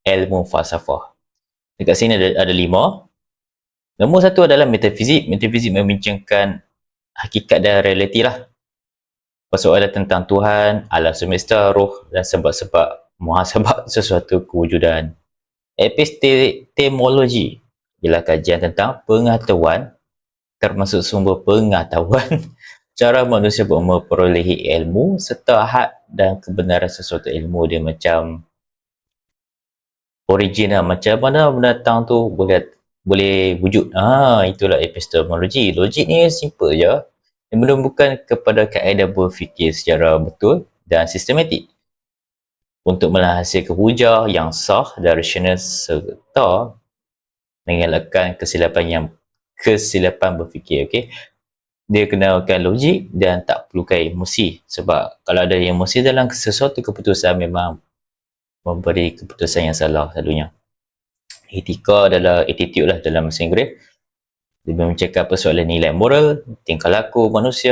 ilmu falsafah. Dekat sini ada 5. Nombor 1 adalah metafizik. Metafizik membincangkan hakikat dan realiti lah. Persoalan tentang Tuhan, alam semesta, roh dan sebab-sebab muhasabah sesuatu kewujudan. Epistemologi ialah kajian tentang pengetahuan, termasuk sumber pengetahuan, cara manusia memperolehi ilmu serta hak dan kebenaran sesuatu ilmu. Dia macam origin lah, macam mana binatang tu boleh wujud. Itulah epistemologi. Logik ni simple je. Dia menumbuhkan kepada kaedah berfikir secara betul dan sistematik untuk menghasilkan hujah yang sah dan rasional serta mengelakkan kesilapan berfikir. Okay? Dia kenalkan logik dan tak perlukan emosi, sebab kalau ada emosi dalam sesuatu keputusan memang memberi keputusan yang salah selalunya. Etika adalah attitude lah dalam bahasa Inggeris. Dia mencakap persoalan nilai moral, tingkah laku manusia.